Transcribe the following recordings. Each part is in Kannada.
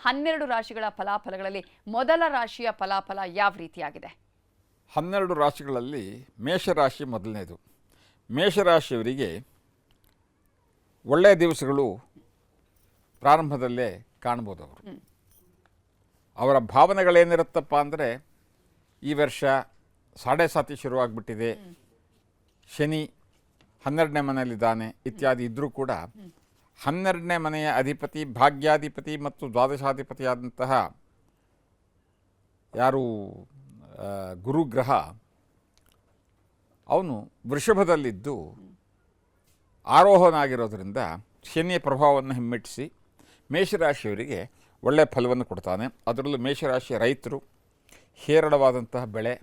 12 ರಾಶಿಗಳ ಫಲಾಫಲಗಳಲ್ಲಿ ಮೊದಲ ರಾಶಿಯ ಫಲಾಫಲ ಯಾವ ರೀತಿಯಾಗಿದೆ? 12 ರಾಶಿಗಳಲ್ಲಿ ಮೇಷರಾಶಿ ಮೊದಲನೇದು. ಮೇಷರಾಶಿಯವರಿಗೆ ಒಳ್ಳೆಯ ದಿವಸಗಳು ಪ್ರಾರಂಭದಲ್ಲೇ ಕಾಣ್ಬೋದು. ಅವರ ಭಾವನೆಗಳೇನಿರುತ್ತಪ್ಪ ಅಂದರೆ, ಈ ವರ್ಷ 7.5 ಶುರುವಾಗ್ಬಿಟ್ಟಿದೆ, ಶನಿ 12ನೇ ಮನೆಯಲ್ಲಿದ್ದಾನೆ ಇತ್ಯಾದಿ ಇದ್ದರೂ ಕೂಡ 12ನೇ ಮನೆಯ ಅಧಿಪತಿ, ಭಾಗ್ಯಾಧಿಪತಿ ಮತ್ತು ದ್ವಾದಶಾಧಿಪತಿಯಾದಂತಹ ಯಾರು ಗುರುಗ್ರಹ, ಅವನು ವೃಷಭದಲ್ಲಿದ್ದು ಆರೋಹಣ ಆಗಿರೋದ್ರಿಂದ ಶನಿಯ ಪ್ರಭಾವವನ್ನು ಹಿಮ್ಮೆಟ್ಟಿಸಿ ಮೇಷರಾಶಿಯವರಿಗೆ ಒಳ್ಳೆಯ ಫಲವನ್ನು ಕೊಡ್ತಾನೆ. ಅದರಲ್ಲೂ ಮೇಷರಾಶಿಯ ರೈತರು ಹೇರಳವಾದಂತಹ ಬೆಳೆ,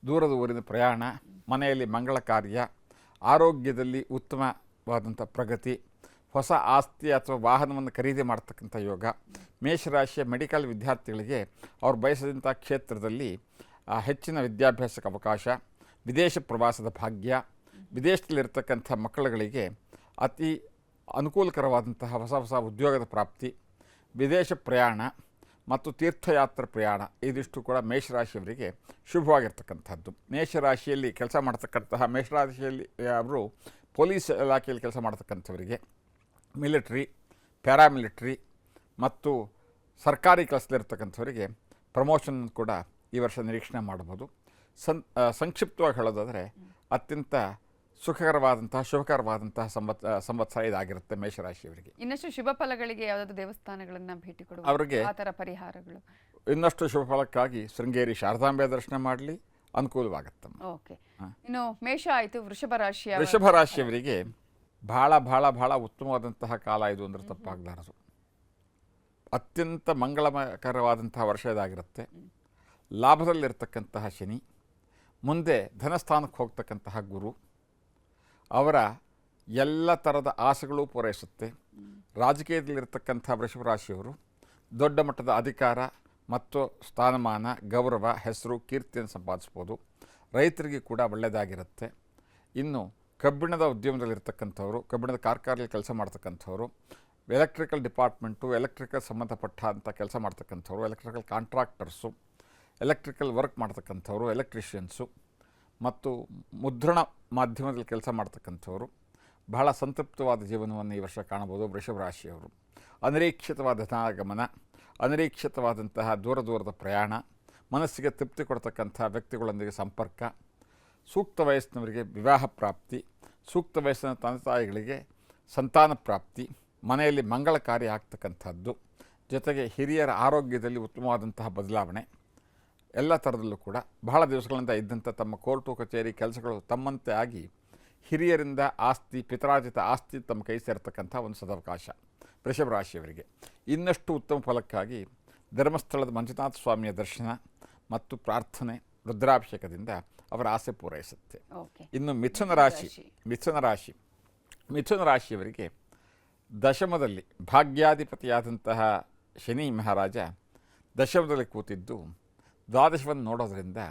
ದೂರದ ಊರಿನ ಪ್ರಯಾಣ, ಮನೆಯಲ್ಲಿ ಮಂಗಳ ಕಾರ್ಯ, ಆರೋಗ್ಯದಲ್ಲಿ ಉತ್ತಮವಾದಂಥ ಪ್ರಗತಿ, ಹೊಸ ಆಸ್ತಿ ಅಥವಾ ವಾಹನವನ್ನು ಖರೀದಿ ಮಾಡ್ತಕ್ಕಂಥ ಯೋಗ. ಮೇಷರಾಶಿಯ ಮೆಡಿಕಲ್ ವಿದ್ಯಾರ್ಥಿಗಳಿಗೆ ಅವ್ರು ಬಯಸಿದಂಥ ಕ್ಷೇತ್ರದಲ್ಲಿ ಹೆಚ್ಚಿನ ವಿದ್ಯಾಭ್ಯಾಸಕ್ಕೆ ಅವಕಾಶ, ವಿದೇಶ ಪ್ರವಾಸದ ಭಾಗ್ಯ, ವಿದೇಶದಲ್ಲಿರ್ತಕ್ಕಂಥ ಮಕ್ಕಳುಗಳಿಗೆ ಅತಿ ಅನುಕೂಲಕರವಾದಂತಹ ಹೊಸ ಹೊಸ ಉದ್ಯೋಗದ ಪ್ರಾಪ್ತಿ, ವಿದೇಶ ಪ್ರಯಾಣ ಮತ್ತು ತೀರ್ಥಯಾತ್ರೆ ಪ್ರಯಾಣ, ಇದಿಷ್ಟು ಕೂಡ ಮೇಷರಾಶಿಯವರಿಗೆ ಶುಭವಾಗಿರ್ತಕ್ಕಂಥದ್ದು. ಮೇಷರಾಶಿಯಲ್ಲಿ ಕೆಲಸ ಮಾಡ್ತಕ್ಕಂತಹ ಮೇಷರಾಶಿಯಲ್ಲಿ ಅವರು ಪೊಲೀಸ್ ಇಲಾಖೆಯಲ್ಲಿ ಕೆಲಸ ಮಾಡ್ತಕ್ಕಂಥವರಿಗೆ, ಮಿಲಿಟ್ರಿ, ಪ್ಯಾರಾಮಿಲಿಟ್ರಿ ಮತ್ತು ಸರ್ಕಾರಿ ಕೆಲಸದಲ್ಲಿರ್ತಕ್ಕಂಥವರಿಗೆ ಪ್ರಮೋಷನ್ ಕೂಡ ಈ ವರ್ಷ ನಿರೀಕ್ಷಣೆ ಮಾಡ್ಬೋದು. ಸಂಕ್ಷಿಪ್ತವಾಗಿ ಹೇಳೋದಾದರೆ ಅತ್ಯಂತ ಸುಖಕರವಾದಂತಹ ಶುಭಕರವಾದಂತಹ ಸಂವತ್ಸರ ಇದಾಗಿರುತ್ತೆ ಮೇಷರಾಶಿಯವರಿಗೆ. ಇನ್ನಷ್ಟು ಶುಭ ಫಲಗಳಿಗೆ ಯಾವುದಾದ್ರು ದೇವಸ್ಥಾನಗಳನ್ನು ಭೇಟಿ ಕೊಡುವ ಅವರಿಗೆ ಆ ಥರ ಪರಿಹಾರಗಳು? ಇನ್ನಷ್ಟು ಶುಭ ಫಲಕ್ಕಾಗಿ ಶೃಂಗೇರಿ ಶಾರದಾಂಬೆ ದರ್ಶನ ಮಾಡಲಿ, ಅನುಕೂಲವಾಗುತ್ತೆ. ಓಕೆ, ಇನ್ನು ಮೇಷ ಆಯಿತು. ವೃಷಭ ರಾಶಿಯವರಿಗೆ ಭಾಳ ಭಾಳ ಭಾಳ ಉತ್ತಮವಾದಂತಹ ಕಾಲ ಇದು ಅಂದರೆ ತಪ್ಪಾಗಲಾರದು. ಅತ್ಯಂತ ಮಂಗಳಕರವಾದಂತಹ ವರ್ಷ ಇದಾಗಿರುತ್ತೆ. ಲಾಭದಲ್ಲಿರ್ತಕ್ಕಂತಹ ಶನಿ, ಮುಂದೆ ಧನಸ್ಥಾನಕ್ಕೆ ಹೋಗ್ತಕ್ಕಂತಹ ಗುರು, ಅವರ ಎಲ್ಲ ಥರದ ಆಸೆಗಳು ಪೂರೈಸುತ್ತೆ. ರಾಜಕೀಯದಲ್ಲಿರ್ತಕ್ಕಂಥ ವೃಷಭ ರಾಶಿಯವರು ದೊಡ್ಡ ಮಟ್ಟದ ಅಧಿಕಾರ ಮತ್ತು ಸ್ಥಾನಮಾನ, ಗೌರವ, ಹೆಸರು, ಕೀರ್ತಿಯನ್ನು ಸಂಪಾದಿಸ್ಬೋದು. ರೈತರಿಗೆ ಕೂಡ ಒಳ್ಳೆಯದಾಗಿರುತ್ತೆ. ಇನ್ನು ಕಬ್ಬಿಣದ ಉದ್ಯಮದಲ್ಲಿರ್ತಕ್ಕಂಥವ್ರು, ಕಬ್ಬಿಣದ ಕಾರ್ಖಾನೆಯಲ್ಲಿ ಕೆಲಸ ಮಾಡ್ತಕ್ಕಂಥವ್ರು, ಎಲೆಕ್ಟ್ರಿಕಲ್ ಡಿಪಾರ್ಟ್ಮೆಂಟು, ಎಲೆಕ್ಟ್ರಿಕಲ್ ಸಂಬಂಧಪಟ್ಟಂಥ ಕೆಲಸ ಮಾಡ್ತಕ್ಕಂಥವ್ರು, ಎಲೆಕ್ಟ್ರಿಕಲ್ ಕಾಂಟ್ರಾಕ್ಟರ್ಸು, ಎಲೆಕ್ಟ್ರಿಕಲ್ ವರ್ಕ್ ಮಾಡ್ತಕ್ಕಂಥವ್ರು, ಎಲೆಕ್ಟ್ರಿಷಿಯನ್ಸು ಮತ್ತು ಮುದ್ರಣ ಮಾಧ್ಯಮದಲ್ಲಿ ಕೆಲಸ ಮಾಡ್ತಕ್ಕಂಥವ್ರು ಬಹಳ ಸಂತೃಪ್ತವಾದ ಜೀವನವನ್ನು ಈ ವರ್ಷ ಕಾಣಬಹುದು. ವೃಷಭ ರಾಶಿಯವರು ಅನಿರೀಕ್ಷಿತವಾದ ಧನಾಗಮನ, ಅನಿರೀಕ್ಷಿತವಾದಂತಹ ದೂರದ ಪ್ರಯಾಣ, ಮನಸ್ಸಿಗೆ ತೃಪ್ತಿ ಕೊಡ್ತಕ್ಕಂಥ ವ್ಯಕ್ತಿಗಳೊಂದಿಗೆ ಸಂಪರ್ಕ, ಸೂಕ್ತ ವಯಸ್ಸಿನವರಿಗೆ ವಿವಾಹ ಪ್ರಾಪ್ತಿ, ಸೂಕ್ತ ವಯಸ್ಸಿನ ತಂದೆ ತಾಯಿಗಳಿಗೆ ಸಂತಾನ ಪ್ರಾಪ್ತಿ, ಮನೆಯಲ್ಲಿ ಮಂಗಳ ಕಾರ್ಯ ಆಗ್ತಕ್ಕಂಥದ್ದು, ಜೊತೆಗೆ ಹಿರಿಯರ ಆರೋಗ್ಯದಲ್ಲಿ ಉತ್ತಮವಾದಂತಹ ಬದಲಾವಣೆ, ಎಲ್ಲ ಥರದಲ್ಲೂ ಕೂಡ ಬಹಳ ದಿವಸಗಳಿಂದ ಇದ್ದಂಥ ತಮ್ಮ ಕೋರ್ಟು ಕಚೇರಿ ಕೆಲಸಗಳು ತಮ್ಮಂತೆ ಆಗಿ ಹಿರಿಯರಿಂದ ಆಸ್ತಿ, ಪಿತರಾರ್ಜಿತ ಆಸ್ತಿ ತಮ್ಮ ಕೈ ಸೇರ್ತಕ್ಕಂಥ ಒಂದು ಸದವಕಾಶ ವೃಷಭ ರಾಶಿಯವರಿಗೆ. ಇನ್ನಷ್ಟು ಉತ್ತಮ ಫಲಕ್ಕಾಗಿ ಧರ್ಮಸ್ಥಳದ ಮಂಜುನಾಥ ಸ್ವಾಮಿಯ ದರ್ಶನ ಮತ್ತು ಪ್ರಾರ್ಥನೆ, ರುದ್ರಾಭಿಷೇಕದಿಂದ ಅವರ ಆಸೆ ಪೂರೈಸುತ್ತೆ. ಇನ್ನು ಮಿಥುನ ರಾಶಿಯವರಿಗೆ ದಶಮದಲ್ಲಿ ಭಾಗ್ಯಾಧಿಪತಿಯಾದಂತಹ ಶನಿ ಮಹಾರಾಜ ದಶಮದಲ್ಲಿ ಕೂತಿದ್ದು ದ್ವಾದಶವನ್ನು ನೋಡೋದ್ರಿಂದ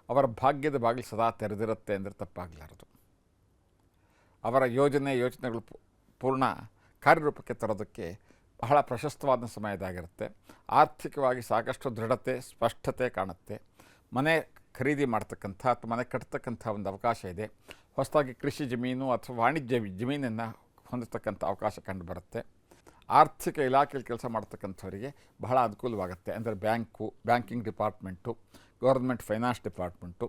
ಅವರ ಭಾಗ್ಯದ ಬಾಗಿಲು ಸದಾ ತೆರೆದಿರುತ್ತೆ ಅಂದರೆ ತಪ್ಪಾಗಲಾರದು. ಅವರ ಯೋಚನೆಗಳು ಪೂರ್ಣ ಕಾರ್ಯರೂಪಕ್ಕೆ ತರೋದಕ್ಕೆ ಬಹಳ ಪ್ರಶಸ್ತವಾದ ಸಮಯ ಇದಾಗಿರುತ್ತೆ. ಆರ್ಥಿಕವಾಗಿ ಸಾಕಷ್ಟು ದೃಢತೆ, ಸ್ಪಷ್ಟತೆ ಕಾಣುತ್ತೆ. ಮನೆ ಖರೀದಿ ಮಾಡ್ತಕ್ಕಂಥ ಅಥವಾ ಮನೆ ಕಟ್ತಕ್ಕಂಥ ಒಂದು ಅವಕಾಶ ಇದೆ. ಹೊಸದಾಗಿ ಕೃಷಿ ಜಮೀನು ಅಥವಾ ವಾಣಿಜ್ಯ ಜಮೀನನ್ನು ಹೊಂದತಕ್ಕಂಥ ಅವಕಾಶ ಕಂಡುಬರುತ್ತೆ. ಆರ್ಥಿಕ ಇಲಾಖೆಯಲ್ಲಿ ಕೆಲಸ ಮಾಡ್ತಕ್ಕಂಥವರಿಗೆ ಬಹಳ ಅನುಕೂಲವಾಗುತ್ತೆ. ಅಂದರೆ banking department, government finance department,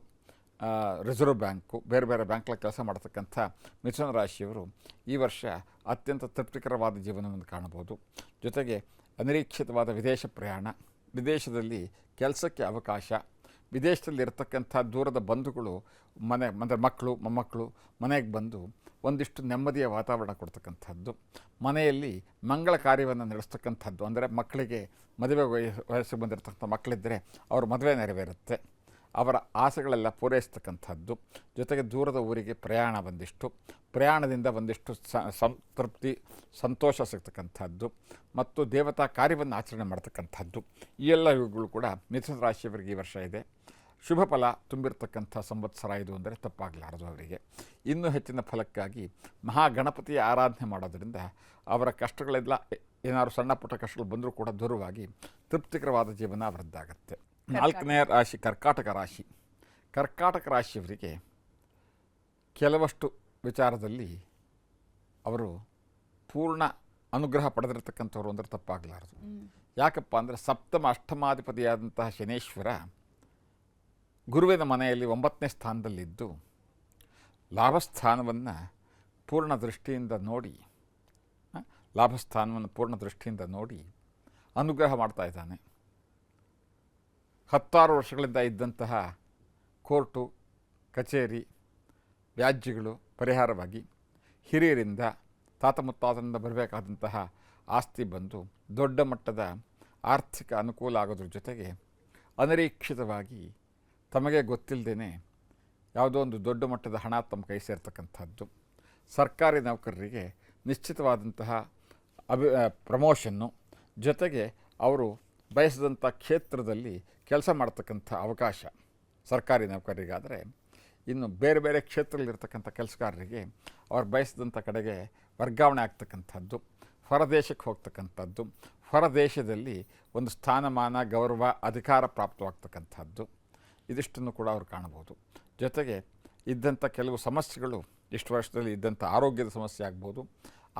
reserve bank, ಬೇರೆ ಬೇರೆ ಬ್ಯಾಂಕ್ಗಳಲ್ಲಿ ಕೆಲಸ ಮಾಡ್ತಕ್ಕಂಥ ಮಿಥುನ ರಾಶಿಯವರು ಈ ವರ್ಷ ಅತ್ಯಂತ ತೃಪ್ತಿಕರವಾದ ಜೀವನವನ್ನು ಕಾಣಬಹುದು. ಜೊತೆಗೆ ಅನಿರೀಕ್ಷಿತವಾದ ವಿದೇಶ ಪ್ರಯಾಣ, ವಿದೇಶದಲ್ಲಿ ಕೆಲಸಕ್ಕೆ ಅವಕಾಶ, ವಿದೇಶದಲ್ಲಿ ಇರತಕ್ಕಂಥ ದೂರದ ಬಂಧುಗಳು ಅಂದರೆ ಮಕ್ಕಳು ಮೊಮ್ಮಕ್ಕಳು ಮನೆಗೆ ಬಂದು ಒಂದಿಷ್ಟು ನೆಮ್ಮದಿಯ ವಾತಾವರಣ ಕೊಡ್ತಕ್ಕಂಥದ್ದು, ಮನೆಯಲ್ಲಿ ಮಂಗಳ ಕಾರ್ಯವನ್ನು ನಡೆಸ್ತಕ್ಕಂಥದ್ದು. ಅಂದರೆ ಮಕ್ಕಳಿಗೆ ಮದುವೆ ವಯಸ್ಸಿಗೆ ಬಂದಿರತಕ್ಕಂಥ ಮಕ್ಕಳಿದ್ದರೆ ಅವ್ರ ಮದುವೆ ನೆರವೇರುತ್ತೆ, ಅವರ ಆಸೆಗಳೆಲ್ಲ ಪೂರೈಸ್ತಕ್ಕಂಥದ್ದು. ಜೊತೆಗೆ ದೂರದ ಊರಿಗೆ ಪ್ರಯಾಣದಿಂದ ಒಂದಿಷ್ಟು ಸಂತೃಪ್ತಿ, ಸಂತೋಷ ಸಿಗ್ತಕ್ಕಂಥದ್ದು ಮತ್ತು ದೇವತಾ ಕಾರ್ಯವನ್ನು ಆಚರಣೆ ಮಾಡ್ತಕ್ಕಂಥದ್ದು. ಈ ಎಲ್ಲ ಇವುಗಳು ಕೂಡ ಮಿಥುನ ರಾಶಿಯವರಿಗೆ ಈ ವರ್ಷ ಇದೆ. ಶುಭ ಫಲ ತುಂಬಿರ್ತಕ್ಕಂಥ ಸಂವತ್ಸರ ಇದು ಅಂದರೆ ತಪ್ಪಾಗಲಾರದು ಅವರಿಗೆ. ಇನ್ನೂ ಹೆಚ್ಚಿನ ಫಲಕ್ಕಾಗಿ ಮಹಾಗಣಪತಿಯ ಆರಾಧನೆ ಮಾಡೋದರಿಂದ ಅವರ ಕಷ್ಟಗಳೆಲ್ಲ ಏನಾದ್ರು ಸಣ್ಣ ಪುಟ್ಟ ಕಷ್ಟಗಳು ಬಂದರೂ ಕೂಡ ದೂರವಾಗಿ ತೃಪ್ತಿಕರವಾದ ಜೀವನ ಅವರದ್ದಾಗತ್ತೆ. 4ನೇ ರಾಶಿ ಕರ್ಕಾಟಕ ರಾಶಿ. ಕರ್ಕಾಟಕ ರಾಶಿಯವರಿಗೆ ಕೆಲವಷ್ಟು ವಿಚಾರದಲ್ಲಿ ಅವರು ಪೂರ್ಣ ಅನುಗ್ರಹ ಪಡೆದಿರತಕ್ಕಂಥವ್ರು ಅಂದರೆ ತಪ್ಪಾಗಲಾರದು. ಯಾಕಪ್ಪ ಅಂದರೆ ಸಪ್ತಮ ಅಷ್ಟಮಾಧಿಪತಿಯಾದಂತಹ ಶನೇಶ್ವರ ಗುರುವಿನ ಮನೆಯಲ್ಲಿ 9ನೇ ಸ್ಥಾನದಲ್ಲಿದ್ದು ಲಾಭಸ್ಥಾನವನ್ನು ಪೂರ್ಣ ದೃಷ್ಟಿಯಿಂದ ನೋಡಿ ಅನುಗ್ರಹ ಮಾಡ್ತಾ ಇದ್ದಾನೆ. 16 ವರ್ಷಗಳಿಂದ ಇದ್ದಂತಹ ಕೋರ್ಟು ಕಚೇರಿ ವ್ಯಾಜ್ಯಗಳು ಪರಿಹಾರವಾಗಿ ಹಿರಿಯರಿಂದ ತಾತ ಮುತ್ತಾತನಿಂದ ಬರಬೇಕಾದಂತಹ ಆಸ್ತಿ ಬಂದು ದೊಡ್ಡ ಮಟ್ಟದ ಆರ್ಥಿಕ ಅನುಕೂಲ ಆಗೋದ್ರ ಜೊತೆಗೆ ಅನಿರೀಕ್ಷಿತವಾಗಿ ತಮಗೆ ಗೊತ್ತಿಲ್ಲದೇ ಯಾವುದೋ ಒಂದು ದೊಡ್ಡ ಮಟ್ಟದ ಹಣ ತಮ್ಮ ಕೈ ಸೇರ್ತಕ್ಕಂಥದ್ದು. ಸರ್ಕಾರಿ ನೌಕರರಿಗೆ ನಿಶ್ಚಿತವಾದಂತಹ ಪ್ರಮೋಷನ್ನು ಜೊತೆಗೆ ಅವರು ಬಯಸಿದಂಥ ಕ್ಷೇತ್ರದಲ್ಲಿ ಕೆಲಸ ಮಾಡ್ತಕ್ಕಂಥ ಅವಕಾಶ ಸರ್ಕಾರಿ ನೌಕರರಿಗಾದರೆ, ಇನ್ನು ಬೇರೆ ಬೇರೆ ಕ್ಷೇತ್ರದಲ್ಲಿರ್ತಕ್ಕಂಥ ಕೆಲಸಗಾರರಿಗೆ ಅವ್ರು ಬಯಸಿದಂಥ ಕಡೆಗೆ ವರ್ಗಾವಣೆ ಆಗ್ತಕ್ಕಂಥದ್ದು, ಹೊರದೇಶಕ್ಕೆ ಹೋಗ್ತಕ್ಕಂಥದ್ದು, ಹೊರದೇಶದಲ್ಲಿ ಒಂದು ಸ್ಥಾನಮಾನ ಗೌರವ ಅಧಿಕಾರ ಪ್ರಾಪ್ತವಾಗ್ತಕ್ಕಂಥದ್ದು, ಇದಿಷ್ಟನ್ನು ಕೂಡ ಅವರು ಕಾಣಬಹುದು. ಜೊತೆಗೆ ಇದ್ದಂಥ ಕೆಲವು ಸಮಸ್ಯೆಗಳು ಇಷ್ಟು ವರ್ಷದಲ್ಲಿ ಇದ್ದಂಥ ಆರೋಗ್ಯದ ಸಮಸ್ಯೆ ಆಗ್ಬೋದು,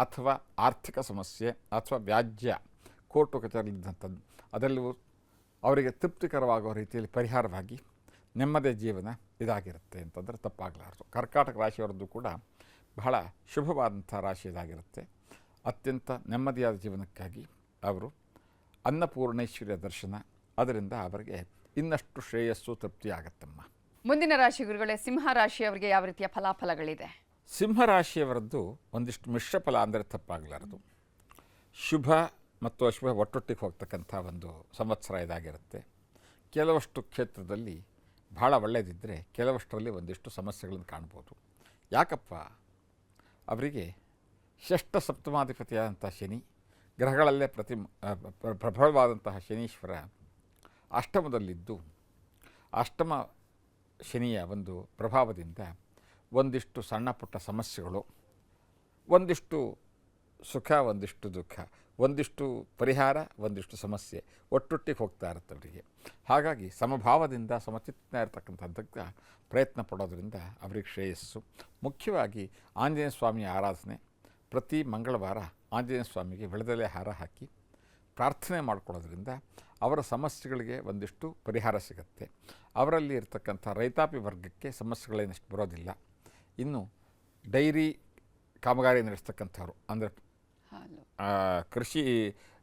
ಅಥವಾ ಆರ್ಥಿಕ ಸಮಸ್ಯೆ, ಅಥವಾ ವ್ಯಾಜ್ಯ ಕೋರ್ಟು ಕಚೇರಿಲಿದ್ದಂಥದ್ದು, ಅದೆಲ್ಲವೂ ಅವರಿಗೆ ತೃಪ್ತಿಕರವಾಗುವ ರೀತಿಯಲ್ಲಿ ಪರಿಹಾರವಾಗಿ ನೆಮ್ಮದಿಯ ಜೀವನ ಇದಾಗಿರುತ್ತೆ ಅಂತಂದರೆ ತಪ್ಪಾಗಲಾರದು. ಕರ್ಕಾಟಕ ರಾಶಿಯವರದ್ದು ಕೂಡ ಬಹಳ ಶುಭವಾದಂಥ ರಾಶಿ ಇದಾಗಿರುತ್ತೆ. ಅತ್ಯಂತ ನೆಮ್ಮದಿಯಾದ ಜೀವನಕ್ಕಾಗಿ ಅವರು ಅನ್ನಪೂರ್ಣೇಶ್ವರಿಯ ದರ್ಶನ, ಅದರಿಂದ ಅವರಿಗೆ ಇನ್ನಷ್ಟು ಶ್ರೇಯಸ್ಸು ತೃಪ್ತಿ ಆಗತ್ತಮ್ಮ. ಮುಂದಿನ ರಾಶಿ ಗುರುಗಳೇ, ಸಿಂಹ ರಾಶಿಯವರಿಗೆ ಯಾವ ರೀತಿಯ ಫಲಾಫಲಗಳಿದೆ? ಸಿಂಹರಾಶಿಯವರದ್ದು ಒಂದಿಷ್ಟು ಮಿಶ್ರ ಫಲ ಅಂದರೆ ತಪ್ಪಾಗಲಾರದು. ಶುಭ ಮತ್ತು ಅಶುಭ ಒಟ್ಟೊಟ್ಟಿಗೆ ಹೋಗ್ತಕ್ಕಂಥ ಒಂದು ಸಂವತ್ಸರ ಇದಾಗಿರುತ್ತೆ. ಕೆಲವಷ್ಟು ಕ್ಷೇತ್ರದಲ್ಲಿ ಭಾಳ ಒಳ್ಳೆಯದಿದ್ದರೆ ಕೆಲವಷ್ಟರಲ್ಲಿ ಒಂದಿಷ್ಟು ಸಮಸ್ಯೆಗಳನ್ನು ಕಾಣ್ಬೋದು. ಯಾಕಪ್ಪ, ಅವರಿಗೆ ಷಷ್ಠ ಸಪ್ತಮಾಧಿಪತಿಯಾದಂಥ ಶನಿ, ಗ್ರಹಗಳಲ್ಲೇ ಪ್ರಬಲವಾದಂತಹ ಶನೀಶ್ವರ ಅಷ್ಟಮದಲ್ಲಿದ್ದು, ಅಷ್ಟಮ ಶನಿಯ ಒಂದು ಪ್ರಭಾವದಿಂದ ಒಂದಿಷ್ಟು ಸಣ್ಣ ಪುಟ್ಟ ಸಮಸ್ಯೆಗಳು, ಒಂದಿಷ್ಟು ಸುಖ ಒಂದಿಷ್ಟು ದುಃಖ, ಒಂದಿಷ್ಟು ಪರಿಹಾರ ಒಂದಿಷ್ಟು ಸಮಸ್ಯೆ ಒಟ್ಟೊಟ್ಟಿಗೆ ಹೋಗ್ತಾ ಇರುತ್ತೆ ಅವರಿಗೆ. ಹಾಗಾಗಿ ಸಮಭಾವದಿಂದ ಸಮಚಿತ್ತನ ಇರತಕ್ಕಂಥದ್ದಕ್ಕೆ ಪ್ರಯತ್ನ ಪಡೋದ್ರಿಂದ ಅವರಿಗೆ ಶ್ರೇಯಸ್ಸು. ಮುಖ್ಯವಾಗಿ ಆಂಜನೇಯ ಸ್ವಾಮಿಯ ಆರಾಧನೆ, ಪ್ರತಿ ಮಂಗಳವಾರ ಆಂಜನೇಯ ಸ್ವಾಮಿಗೆ ವಿಳೆದೆಲೆ ಹಾರ ಹಾಕಿ ಪ್ರಾರ್ಥನೆ ಮಾಡಿಕೊಳ್ಳೋದ್ರಿಂದ ಅವರ ಸಮಸ್ಯೆಗಳಿಗೆ ಒಂದಿಷ್ಟು ಪರಿಹಾರ ಸಿಗುತ್ತೆ. ಅವರಲ್ಲಿ ಇರತಕ್ಕಂಥ ರೈತಾಪಿ ವರ್ಗಕ್ಕೆ ಸಮಸ್ಯೆಗಳೇನಷ್ಟು ಬರೋದಿಲ್ಲ. ಇನ್ನು ಡೈರಿ ಕಾಮಗಾರಿ ನಡೆಸ್ತಕ್ಕಂಥವ್ರು ಅಂದರೆ ಕೃಷಿ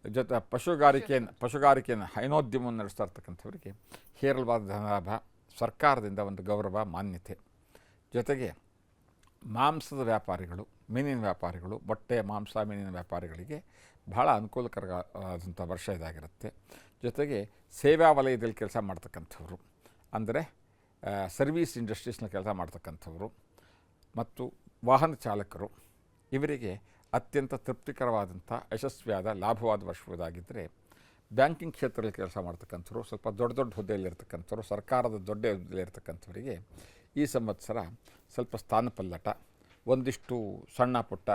ಜೊತೆ ಪಶುಗಾರಿಕೆಯನ್ನು ಹೈನೋದ್ಯಮವನ್ನು ನಡೆಸ್ತಾ ಇರ್ತಕ್ಕಂಥವರಿಗೆ ಹೇರಳವಾದ ಧನಲಾಭ, ಸರ್ಕಾರದಿಂದ ಒಂದು ಗೌರವ ಮಾನ್ಯತೆ, ಜೊತೆಗೆ ಮಾಂಸದ ವ್ಯಾಪಾರಿಗಳು, ಮೀನಿನ ವ್ಯಾಪಾರಿಗಳು, ಮೊಟ್ಟೆ ಮಾಂಸ ಮೀನಿನ ವ್ಯಾಪಾರಿಗಳಿಗೆ ಬಹಳ ಅನುಕೂಲಕರವಾದಂಥ ವರ್ಷ ಇದಾಗಿರುತ್ತೆ. ಜೊತೆಗೆ ಸೇವಾ ವಲಯದಲ್ಲಿ ಕೆಲಸ ಮಾಡ್ತಕ್ಕಂಥವ್ರು ಅಂದರೆ ಸರ್ವೀಸ್ ಇಂಡಸ್ಟ್ರೀಸ್ನ ಕೆಲಸ ಮಾಡ್ತಕ್ಕಂಥವ್ರು ಮತ್ತು ವಾಹನ ಚಾಲಕರು, ಇವರಿಗೆ ಅತ್ಯಂತ ತೃಪ್ತಿಕರವಾದಂಥ ಯಶಸ್ವಿಯಾದ ಲಾಭವಾದ ವರ್ಷವಾಗಿದ್ದರೆ, ಬ್ಯಾಂಕಿಂಗ್ ಕ್ಷೇತ್ರದಲ್ಲಿ ಕೆಲಸ ಮಾಡ್ತಕ್ಕಂಥವ್ರು, ಸ್ವಲ್ಪ ದೊಡ್ಡ ದೊಡ್ಡ ಹುದ್ದೆಯಲ್ಲಿರ್ತಕ್ಕಂಥವ್ರು, ಸರ್ಕಾರದ ದೊಡ್ಡ ಹುದ್ದೆಯಲ್ಲಿರ್ತಕ್ಕಂಥವರಿಗೆ ಈ ಸಂವತ್ಸರ ಸ್ವಲ್ಪ ಸ್ಥಾನಪಲ್ಲಟ, ಒಂದಿಷ್ಟು ಸಣ್ಣ ಪುಟ್ಟ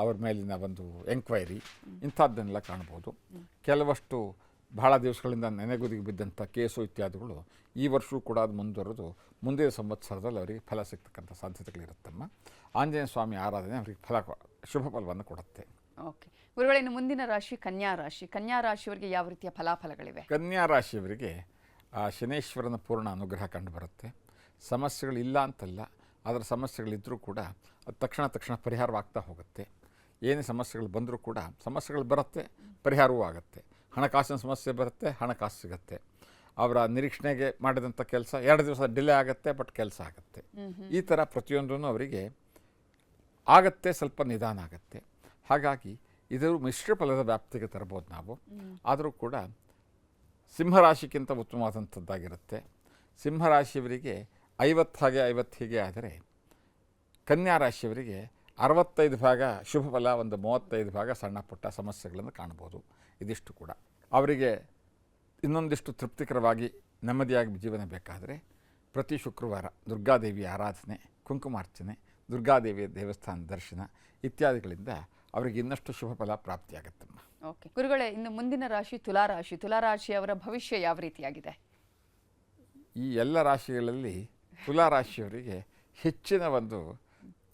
ಅವ್ರ ಮೇಲಿನ ಒಂದು ಎಂಕ್ವೈರಿ ಇಂಥದ್ದನ್ನೆಲ್ಲ ಕಾಣ್ಬೋದು. ಕೆಲವಷ್ಟು ಬಹಳ ದಿವಸಗಳಿಂದ ನೆನೆಗುದಿಗೆ ಬಿದ್ದಂಥ ಕೇಸು ಇತ್ಯಾದಿಗಳು ಈ ವರ್ಷವೂ ಕೂಡ ಅದು ಮುಂದುವರೆದು ಮುಂದಿನ ಸಂವತ್ಸರದಲ್ಲಿ ಅವರಿಗೆ ಫಲ ಸಿಗ್ತಕ್ಕಂಥ ಸಾಧ್ಯತೆಗಳಿರುತ್ತಮ್ಮ. ಆಂಜನೇಯ ಸ್ವಾಮಿ ಆರಾಧನೆ ಅವರಿಗೆ ಶುಭ ಫಲವನ್ನು ಕೊಡುತ್ತೆ. ಓಕೆ ಗುರುಗಳೇ, ಇನ್ನು ಮುಂದಿನ ರಾಶಿ ಕನ್ಯಾ ರಾಶಿ. ಕನ್ಯಾ ರಾಶಿಯವರಿಗೆ ಯಾವ ರೀತಿಯ ಫಲಾಫಲಗಳಿವೆ? ಕನ್ಯಾ ರಾಶಿಯವರಿಗೆ ಶನೇಶ್ವರನ ಪೂರ್ಣ ಅನುಗ್ರಹ ಕಂಡುಬರುತ್ತೆ. ಸಮಸ್ಯೆಗಳಿಲ್ಲ ಅಂತಲ್ಲ, ಅದರ ಸಮಸ್ಯೆಗಳಿದ್ದರೂ ಕೂಡ ಅದು ತಕ್ಷಣ ಪರಿಹಾರವಾಗ್ತಾ ಹೋಗುತ್ತೆ. ಏನೇ ಸಮಸ್ಯೆಗಳು ಬಂದರೂ ಕೂಡ ಸಮಸ್ಯೆಗಳು ಬರುತ್ತೆ, ಪರಿಹಾರವೂ ಆಗುತ್ತೆ. ಹಣಕಾಸಿನ ಸಮಸ್ಯೆ ಬರುತ್ತೆ, ಹಣಕಾಸು ಸಿಗುತ್ತೆ. ಅವರ ನಿರೀಕ್ಷಣೆಗೆ ಮಾಡಿದಂಥ ಕೆಲಸ 2 ದಿವಸ ಡಿಲೇ ಆಗುತ್ತೆ, ಬಟ್ ಕೆಲಸ ಆಗುತ್ತೆ. ಈ ಥರ ಪ್ರತಿಯೊಂದೂ ಅವರಿಗೆ ಆಗತ್ತೆ, ಸ್ವಲ್ಪ ನಿಧಾನ ಆಗುತ್ತೆ. ಹಾಗಾಗಿ ಇದು ಮಿಶ್ರ ಫಲದ ವ್ಯಾಪ್ತಿಗೆ ತರಬಹುದು ನಾವು. ಆದರೂ ಕೂಡ ಸಿಂಹರಾಶಿಗಿಂತ ಉತ್ತಮವಾದಂಥದ್ದಾಗಿರುತ್ತೆ. ಸಿಂಹರಾಶಿಯವರಿಗೆ 50 ಹೀಗೆ ಆದರೆ, ಕನ್ಯಾ ರಾಶಿಯವರಿಗೆ 65 ಭಾಗ ಶುಭ ಫಲ, ಒಂದು 35 ಭಾಗ ಸಣ್ಣ ಪುಟ್ಟ ಸಮಸ್ಯೆಗಳನ್ನು ಕಾಣ್ಬೋದು. ಇದಿಷ್ಟು ಕೂಡ ಅವರಿಗೆ ಇನ್ನೊಂದಿಷ್ಟು ತೃಪ್ತಿಕರವಾಗಿ ನೆಮ್ಮದಿಯಾಗಿ ಜೀವನ ಬೇಕಾದರೆ ಪ್ರತಿ ಶುಕ್ರವಾರ ದುರ್ಗಾದೇವಿಯ ಆರಾಧನೆ, ಕುಂಕುಮಾರ್ಚನೆ, ದುರ್ಗಾದೇವಿಯ ದೇವಸ್ಥಾನ ದರ್ಶನ ಇತ್ಯಾದಿಗಳಿಂದ ಅವರಿಗೆ ಇನ್ನಷ್ಟು ಶುಭ ಫಲ ಪ್ರಾಪ್ತಿಯಾಗತ್ತಮ್ಮ. ಓಕೆ ಗುರುಗಳೇ, ಇನ್ನು ಮುಂದಿನ ರಾಶಿ ತುಲಾರಾಶಿ. ತುಲಾರಾಶಿಯವರ ಭವಿಷ್ಯ ಯಾವ ರೀತಿಯಾಗಿದೆ? ಈ ಎಲ್ಲ ರಾಶಿಗಳಲ್ಲಿ ತುಲಾರಾಶಿಯವರಿಗೆ ಹೆಚ್ಚಿನ ಒಂದು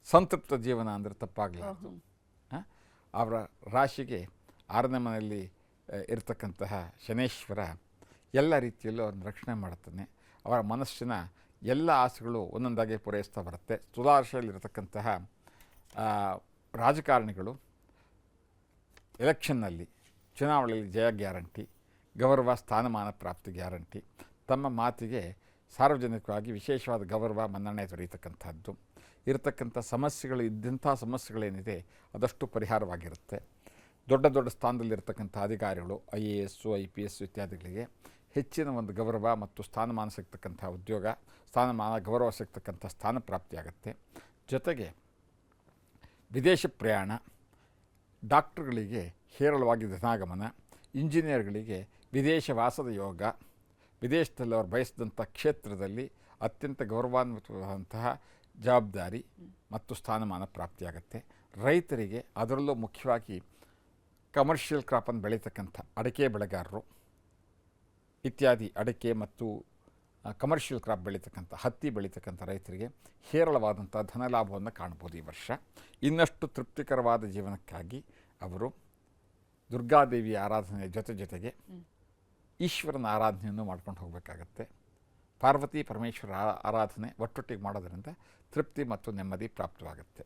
ಸಂತೃಪ್ತ ಜೀವನ ಅಂದರೆ ತಪ್ಪಾಗಲಾರದು. ಅವರ ರಾಶಿಗೆ 6ನೇ ಮನೆಯಲ್ಲಿ ಇರತಕ್ಕಂತಹ ಶನೇಶ್ವರ ಎಲ್ಲ ರೀತಿಯಲ್ಲೂ ಅವ್ರನ್ನ ರಕ್ಷಣೆ ಮಾಡುತ್ತಾನೆ. ಅವರ ಮನಸ್ಸಿನ ಎಲ್ಲ ಆಸೆಗಳು ಒಂದೊಂದಾಗಿ ಪೂರೈಸ್ತಾ ಬರುತ್ತೆ. ತುಲಾರಾಶಿಯಲ್ಲಿರತಕ್ಕಂತಹ ರಾಜಕಾರಣಿಗಳು ಎಲೆಕ್ಷನ್ನಲ್ಲಿ ಚುನಾವಣೆಯಲ್ಲಿ ಜಯ ಗ್ಯಾರಂಟಿ, ಗೌರವ ಸ್ಥಾನಮಾನ ಪ್ರಾಪ್ತಿ ಗ್ಯಾರಂಟಿ, ತಮ್ಮ ಮಾತಿಗೆ ಸಾರ್ವಜನಿಕವಾಗಿ ವಿಶೇಷವಾದ ಗೌರವ ಮನ್ನಣೆ ದೊರೆಯತಕ್ಕಂಥದ್ದು, ಇರತಕ್ಕಂಥ ಸಮಸ್ಯೆಗಳು ಇದ್ದಂಥ ಸಮಸ್ಯೆಗಳೇನಿದೆ ಅದಷ್ಟು ಪರಿಹಾರವಾಗಿರುತ್ತೆ. ದೊಡ್ಡ ದೊಡ್ಡ ಸ್ಥಾನದಲ್ಲಿರ್ತಕ್ಕಂಥ ಅಧಿಕಾರಿಗಳು IAS, IPS ಇತ್ಯಾದಿಗಳಿಗೆ ಹೆಚ್ಚಿನ ಒಂದು ಗೌರವ ಮತ್ತು ಸ್ಥಾನಮಾನ ಸಿಗ್ತಕ್ಕಂಥ ಉದ್ಯೋಗ, ಸ್ಥಾನಮಾನ ಗೌರವ ಸಿಗ್ತಕ್ಕಂಥ ಸ್ಥಾನ ಪ್ರಾಪ್ತಿಯಾಗುತ್ತೆ. ಜೊತೆಗೆ ವಿದೇಶ ಪ್ರಯಾಣ, ಡಾಕ್ಟ್ರುಗಳಿಗೆ ಹೇರಳವಾಗಿ ಧನಾಗಮನ, ಇಂಜಿನಿಯರ್ಗಳಿಗೆ ವಿದೇಶ ವಾಸದ ಯೋಗ, ವಿದೇಶದಲ್ಲಿ ಅವರು ಬಯಸಿದಂಥ ಕ್ಷೇತ್ರದಲ್ಲಿ ಅತ್ಯಂತ ಗೌರವಾನ್ವಿತವಾದಂತಹ ಜವಾಬ್ದಾರಿ ಮತ್ತು ಸ್ಥಾನಮಾನ ಪ್ರಾಪ್ತಿಯಾಗುತ್ತೆ. ರೈತರಿಗೆ ಅದರಲ್ಲೂ ಮುಖ್ಯವಾಗಿ ಕಮರ್ಷಿಯಲ್ ಕ್ರಾಪನ್ನು ಬೆಳೀತಕ್ಕಂಥ ಅಡಿಕೆ ಬೆಳೆಗಾರರು ಇತ್ಯಾದಿ ಅಡಿಕೆ ಮತ್ತು ಕಮರ್ಷಿಯಲ್ ಕ್ರಾಪ್ ಬೆಳೀತಕ್ಕಂಥ ಹತ್ತಿ ಬೆಳೀತಕ್ಕಂಥ ರೈತರಿಗೆ ಹೇರಳವಾದಂಥ ಧನಲಾಭವನ್ನು ಕಾಣ್ಬೋದು ಈ ವರ್ಷ. ಇನ್ನಷ್ಟು ತೃಪ್ತಿಕರವಾದ ಜೀವನಕ್ಕಾಗಿ ಅವರು ದುರ್ಗಾದೇವಿಯ ಆರಾಧನೆ ಜೊತೆಗೆ ಈಶ್ವರನ ಆರಾಧನೆಯನ್ನು ಮಾಡ್ಕೊಂಡು ಹೋಗಬೇಕಾಗತ್ತೆ. ಪಾರ್ವತಿ ಪರಮೇಶ್ವರ ಆರಾಧನೆ ಒಟ್ಟೊಟ್ಟಿಗೆ ಮಾಡೋದರಿಂದ ತೃಪ್ತಿ ಮತ್ತು ನೆಮ್ಮದಿ ಪ್ರಾಪ್ತವಾಗುತ್ತೆ.